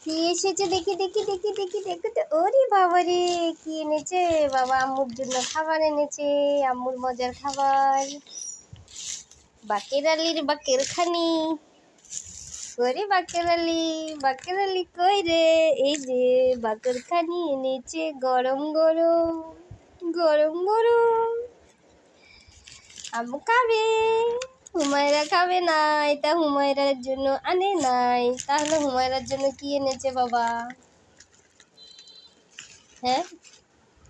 কি এসেছে দেখি দেখি দেখি দেখি দেখো তো। ওরে বাবা রে, কি এনেছে বাবা? আম্মুর জন্য খাবার এনেছে, আম্মুর মজার খাবার। বাকের আলীর বাকের খানি। ওরে বাকের আলী, বাকের আলী কই রে? এই যে বাকের খানি এনেছে, গরম গরম গরম গরম। আম্মু খাবে, হুমায়রা খাবে না, এটা হুমায়রার জন্য আনে নাই। তাহলে হুমায়রার জন্য কি এনেছে বাবা? হ্যাঁ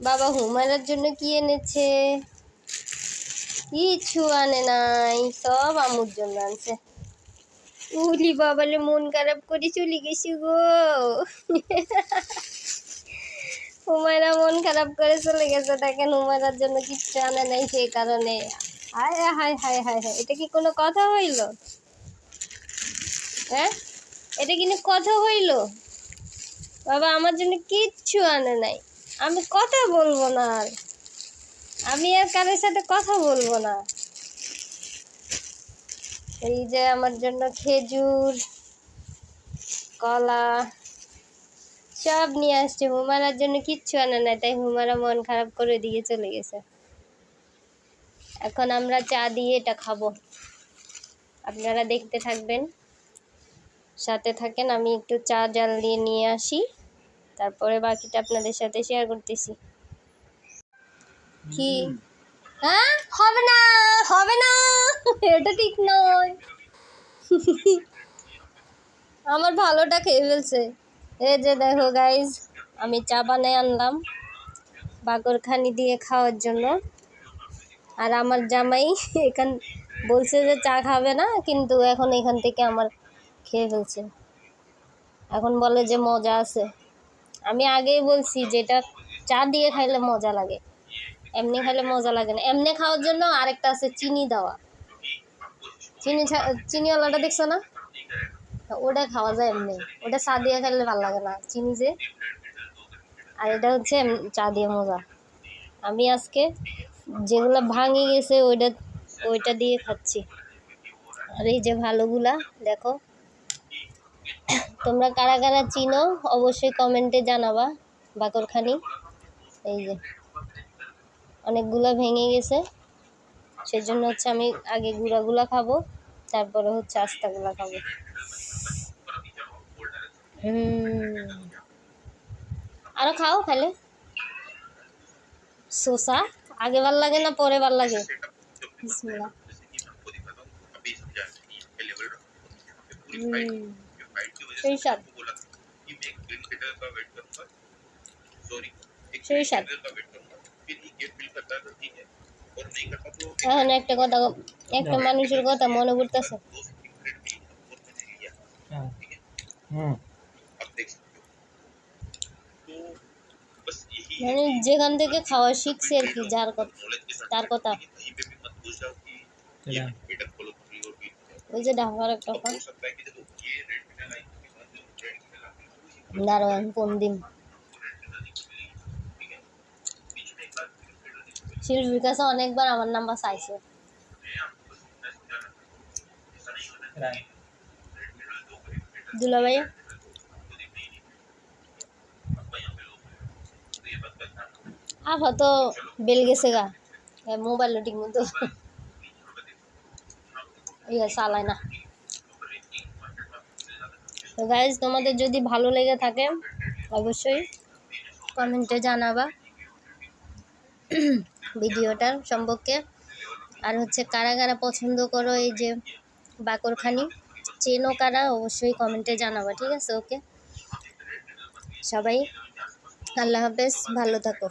বাবা, হুমায়রার জন্য কি এনেছে? কিছু আনে নাই, সব আম্মুর জন্য আনছে। উলি বাবালে, মন খারাপ করে চলে গেছি গো। হুমায়রা মন খারাপ করে চলে গেছে, দেখেন হুমায়রার জন্য কিচ্ছু আনে নাই, সেই কারণে। হায় হায় হায় হায় হায়, এটা কি কোনো কথা হইল? হ্যাঁ, এটা কিন্তু কথা হইল? বাবা আমার জন্য কিচ্ছু আনে নাই, আমি কথা বলবো না আর, আমি আর কারোর সাথে কথা বলবো না। এই যে আমার জন্য খেজুর, কলা সব নিয়ে আসছে, হুমারার জন্য কিচ্ছু আনে নাই, তাই হুমারা মন খারাপ করে দিয়ে চলে গেছে। এখন আমরা চা দিয়ে এটা খাবো, আপনারা দেখতে থাকবেন, সাথে থাকেন। আমি একটু চা জাল দিয়ে নিয়ে আসি, তারপরে বাকিটা আপনাদের সাথে শেয়ার করতেছি। কি? হ্যাঁ, হবে না, হবে না, এটা ঠিক নয়। আমার ভালোটা খেয়ে ফেলছে। এই যে দেখো গাইজ, আমি চা বানিয়ে আনলাম বাকরখানি দিয়ে খাওয়ার জন্য। আর আমার জামাই এখান বলছে যে চা খাবে না, কিন্তু এখন এখান থেকে আমার খেয়ে ফেলছে। এখন বলে যে মজা আছে। আমি আগেই বলছি যে এটা চা দিয়ে খাইলে মজা লাগে, এমনি খাইলে মজা লাগে না। এমনি খাওয়ার জন্য আরেকটা আছে চিনি দেওয়া, চিনিওয়ালাটা দেখছো না? ওটা খাওয়া যায় এমনি, ওটা চা দিয়ে খাইলে ভালো লাগে না, চিনি যে। আর এটা হচ্ছে চা দিয়ে মজা। আমি আজকে যেগুলো ভাঙে গেছে ওইটা দিয়ে খাচ্ছি। আর এই যে ভালোগুলা দেখো, তোমরা কারা কারা চিনো অবশ্যই কমেন্টে জানাবা বাকরখানি। এই যে অনেকগুলা ভেঙে গেছে, সেজন্য হচ্ছে আমি আগে গুঁড়াগুলা খাবো, তারপরে হচ্ছে আস্তাগুলা খাবো। আরো খাও, খাইলে শসা আগে ভাল লাগে না পরে ভাল লাগে? বিসমিল্লাহ। সেই স্বাদ, সেই স্বাদ। এখন একটা কথা, একটা মানুষের কথা মনে পড়তেছে। মানে যেখান থেকে খাওয়া শিখছে আর কি, তার কথা। ওই যে ঢাকার একটা দাঁড়ো, আমি ফোন দিন। শিল্পীর কাছে অনেকবার আমার নাম্বার চাইছে। দুলাভাই আফা তো বেল গেছে গা, মোবাইল ঠিক মতো চালায় না। তো গাইজ, তোমাদের যদি ভালো লেগে থাকে অবশ্যই কমেন্টে জানাবা ভিডিওটার সম্পর্কে। আর হচ্ছে কারা কারা পছন্দ করো এই যে বাকরখানি, চেনো কারা, অবশ্যই কমেন্টে জানাবা, ঠিক আছে? ওকে সবাই, আল্লাহ হাফেজ, ভালো থাকো।